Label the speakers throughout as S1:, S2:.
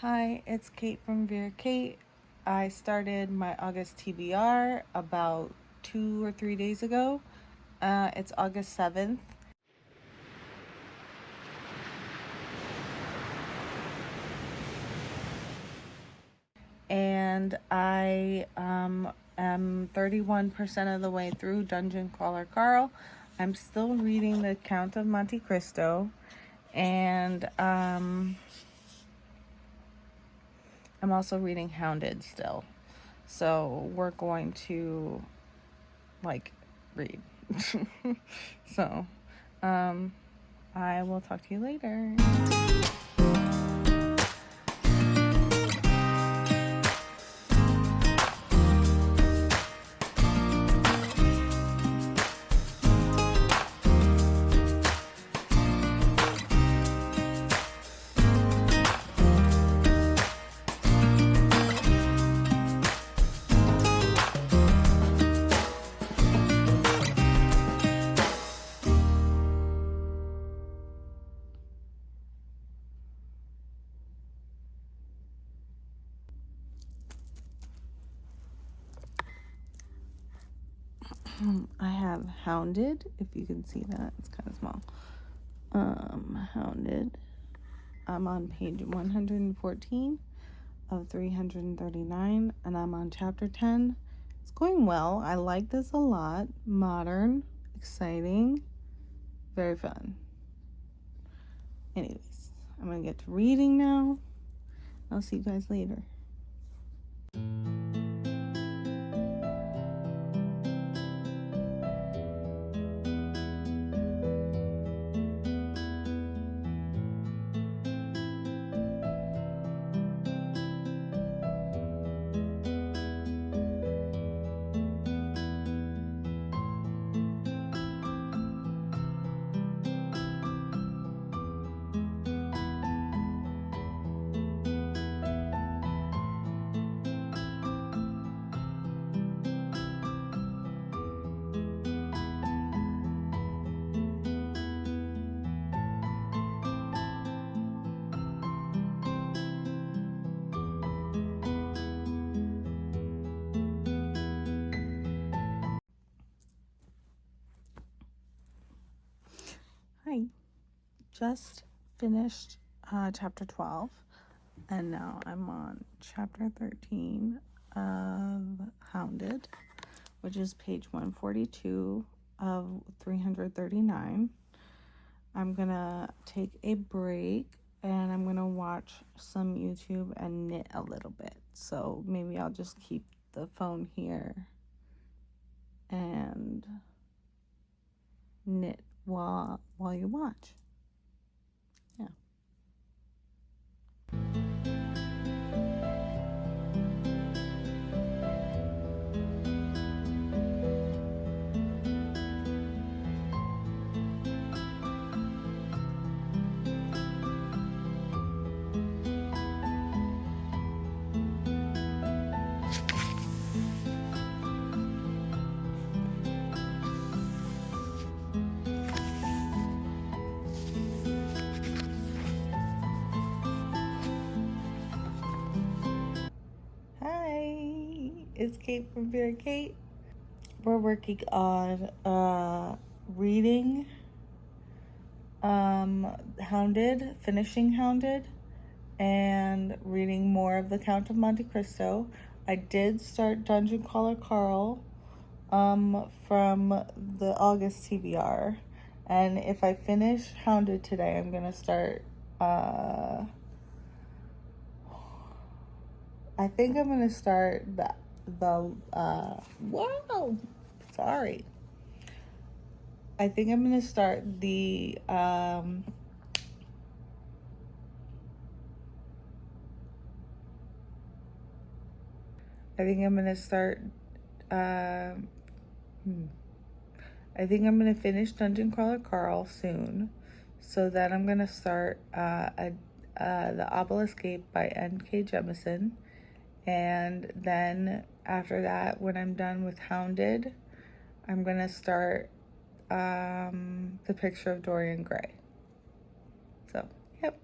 S1: Hi, it's Kate from VeraCait. I started my August TBR about 2 or 3 days ago. It's August 7th. And I am 31% of the way through Dungeon Crawler Carl. I'm still reading The Count of Monte Cristo. And I'm also reading Hounded still. So we're going to read. So I will talk to you later. I have Hounded, if you can see that, it's kind of small. Hounded. I'm on page 114 of 339, and I'm on chapter 10. It's going well. I like this a lot. Modern, exciting, very fun. Anyways, I'm gonna get to reading now. I'll see you guys later. Hi, just finished chapter 12, and now I'm on chapter 13 of Hounded, which is page 142 of 339. I'm gonna take a break and I'm gonna watch some YouTube and knit a little bit. So maybe I'll just keep the phone here and knit while you watch. Yeah. Hi, it's Kate from VeraCait. We're working on reading Hounded, finishing Hounded, and reading more of The Count of Monte Cristo. I did start Dungeon Crawler Carl from the August TBR, and if I finish Hounded today, I'm gonna start I think I'm gonna start whoa, sorry. I think I'm gonna start the I think I'm gonna start I think I'm gonna finish Dungeon Crawler Carl soon, so then I'm gonna start the Obelisk Gate by N.K. Jemisin. And then after that, when I'm done with Hounded, I'm gonna start The Picture of Dorian Gray. So, yep.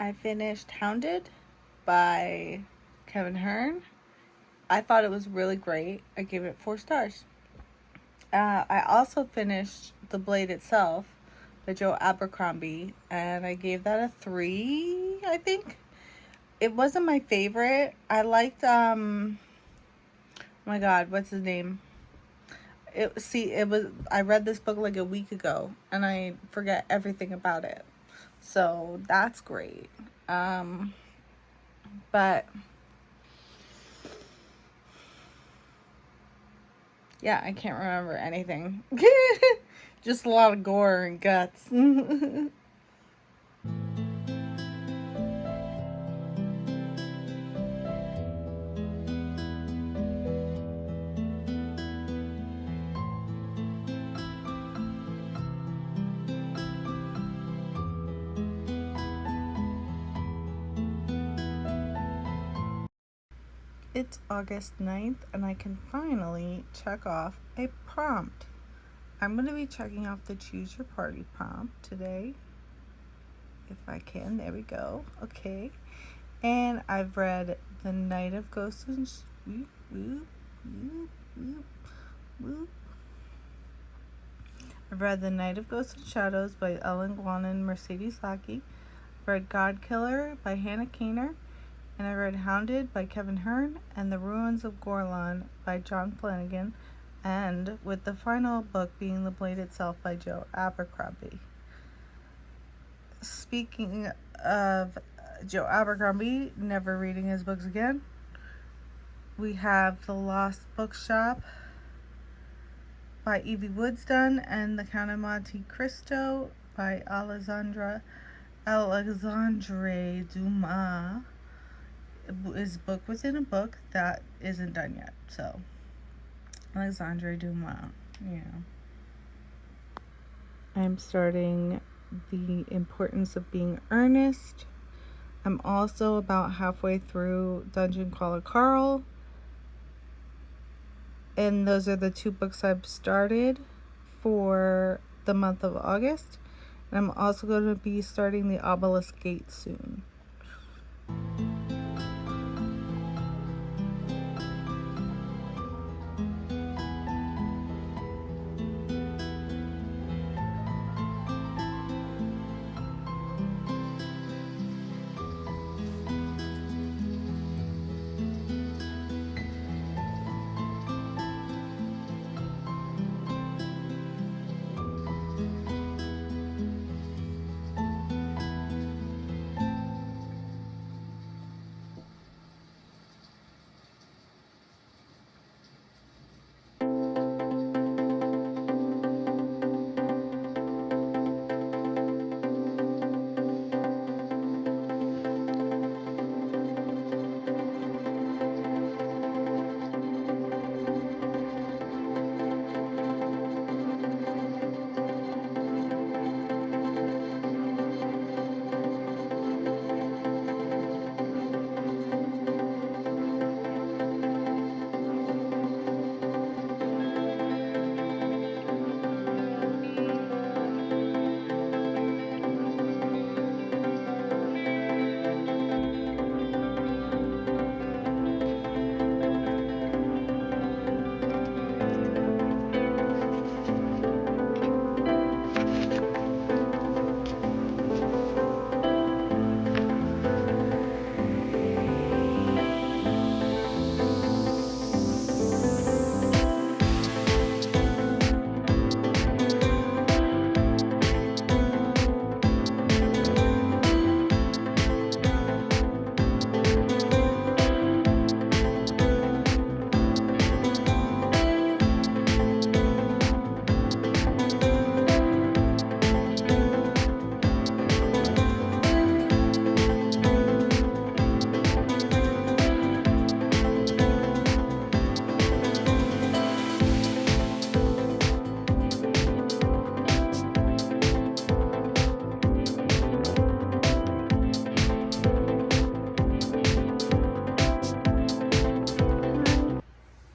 S1: I finished Hounded by Kevin Hearn. I thought it was really great. I gave it 4 stars. I also finished The Blade Itself by Joe Abercrombie, and I gave that a 3, I think. It wasn't my favorite. I liked, oh my god, what's his name? I read this book like a week ago, and I forget everything about it. So that's great. But yeah, I can't remember anything. Just a lot of gore and guts. It's August 9th, and I can finally check off a prompt. I'm going to be checking off the Choose Your Party prompt today. If I can. There we go. Okay. And I've read The Night of Ghosts and... I've read The Night of Ghosts and Shadows by Ellen Guan and Mercedes Lackey. I've read God Killer by Hannah Kaner. And I read Hounded by Kevin Hearn and The Ruins of Gorlon by John Flanagan, and with the final book being The Blade Itself by Joe Abercrombie. Speaking of Joe Abercrombie, never reading his books again, we have The Lost Bookshop by Evie Woodsdon and The Count of Monte Cristo by Alexandre Dumas. Is book within a book that isn't done yet. So Alexandre Dumas, I'm starting The Importance of Being Earnest. I'm also about halfway through Dungeon Crawler Carl, and those are the 2 books I've started for the month of August. And I'm also going to be starting The Obelisk Gate soon.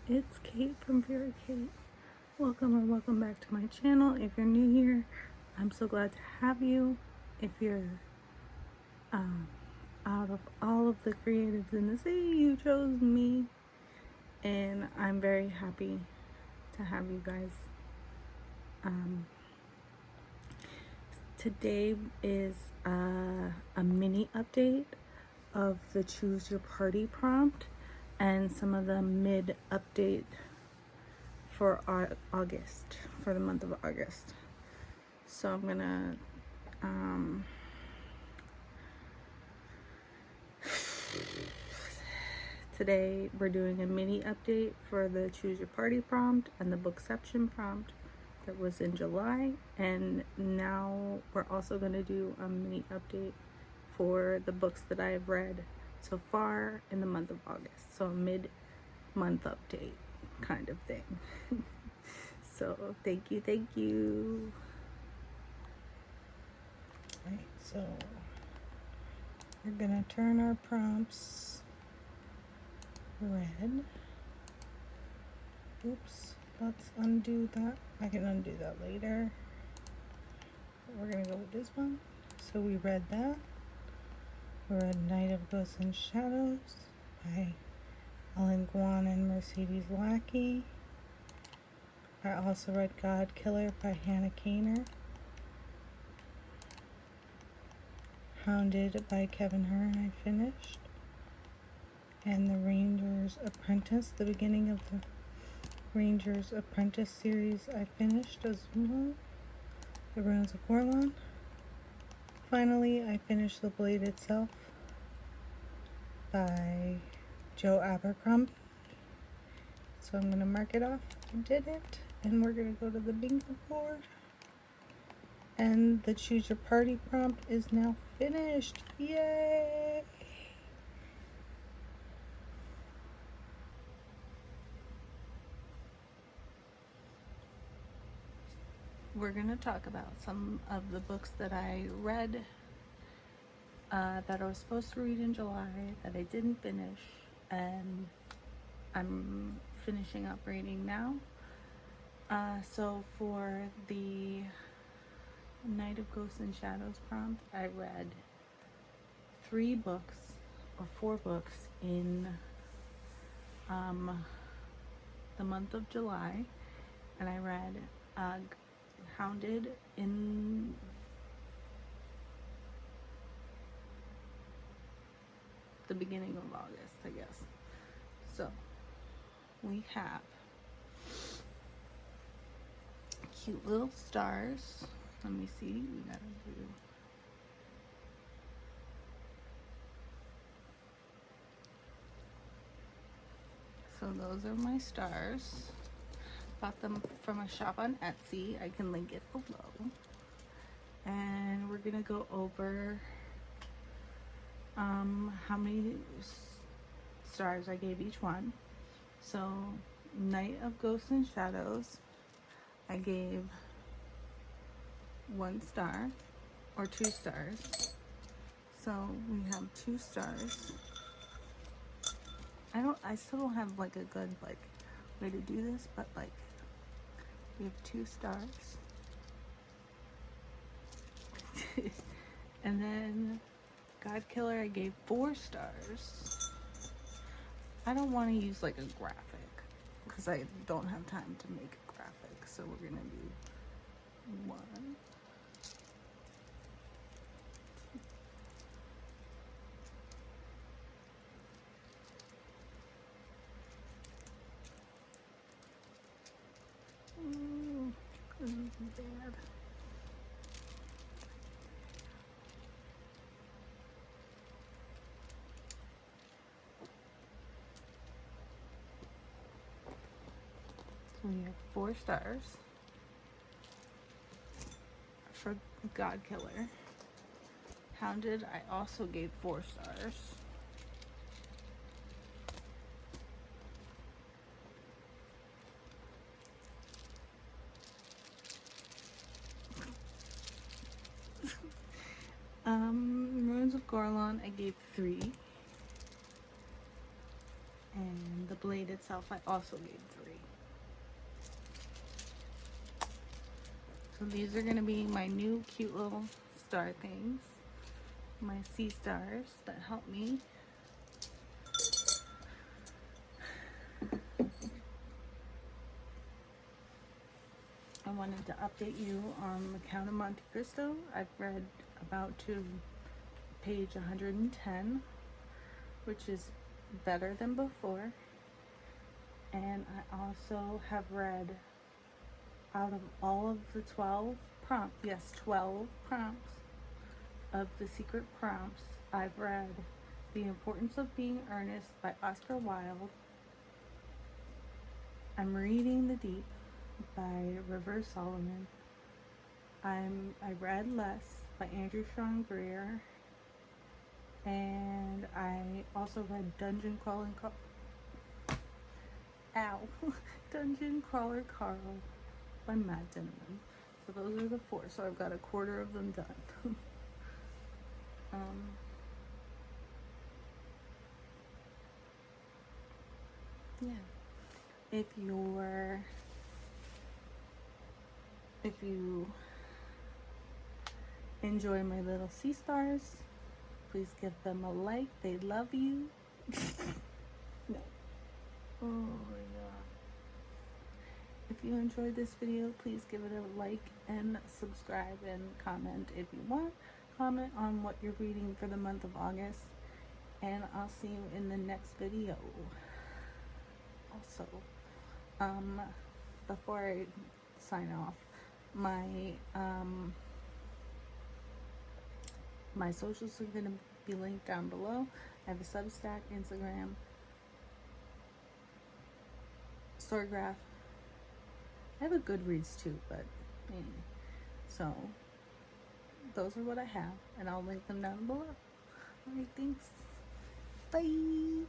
S1: It's Kate from VeraCait. Welcome back to my channel. If you're new here, I'm so glad to have you. If you're out of all of the creatives in the sea, you chose me. And I'm very happy to have you guys. Today is a mini update of the Choose Your Party prompt and some of the mid update for August, for the month of August. So I'm gonna today we're doing a mini update for the Choose Your Party prompt and the Bookception prompt that was in July, and now we're also going to do a mini update for the books that I've read so far in the month of August. So a mid-month update kind of thing. So thank you. Right, so we're gonna turn our prompts red. Oops, let's undo that. I can undo that later. We're gonna go with this one. So we read that. We read Night of Ghosts and Shadows by Ellen Guan and Mercedes Lackey. I also read God Killer by Hannah Kaner. Hounded by Kevin Hearn, I finished. And The Ranger's Apprentice, the beginning of the Ranger's Apprentice series, I finished as well. The Ruins of Gorlon. Finally, I finished The Blade Itself by Joe Abercrombie. So I'm going to mark it off. I did it. And we're going to go to the bingo board. And the Choose Your Party prompt is now finished. Yay! We're going to talk about some of the books that I read that I was supposed to read in July that I didn't finish, and I'm finishing up reading now. So for the Night of Ghosts and Shadows prompt, I read 4 books in the month of July, and I read Hounded in the beginning of August, I guess. So we have Cute Little Stars. Let me see. We gotta do. So those are my stars. Bought them from a shop on Etsy. I can link it below. And we're gonna go over how many stars I gave each one. So Night of Ghosts and Shadows, I gave 1 star or 2 stars. So we have 2 stars. I still don't have like a good way to do this, but we have 2 stars. And then God Killer, I gave 4 stars. I don't want to use a graphic because I don't have time to make a graphic. So we're gonna do 1. This is bad. So we have 4 stars for God Killer. Hounded, I also gave 4 stars. Ruins of Gorlon, I gave 3. And The Blade Itself, I also gave 3. So these are going to be my new cute little star things. my sea stars that help me. I wanted to update you on the Count of Monte Cristo. I've read about to page 110, which is better than before. And I also have read, out of all of the 12 prompts, yes, 12 prompts of the secret prompts, I've read The Importance of Being Earnest by Oscar Wilde. I'm reading The Deep by River Solomon. I read Less by Andrew Sean Greer. And I also read Dungeon Crawler Carl by Matt Dinman. So those are the 4. So I've got a quarter of them done. Yeah. If you enjoy my little sea stars, please give them a like. They love you. No. Oh my god. If you enjoyed this video, please give it a like and subscribe and comment if you want. Comment on what you're reading for the month of August. And I'll see you in the next video. Also, before I sign off, my socials are going to be linked down below. I have a Substack, Instagram, StoryGraph. I have a Goodreads too, but anyway. So, those are what I have, and I'll link them down below. Alright, thanks. Bye!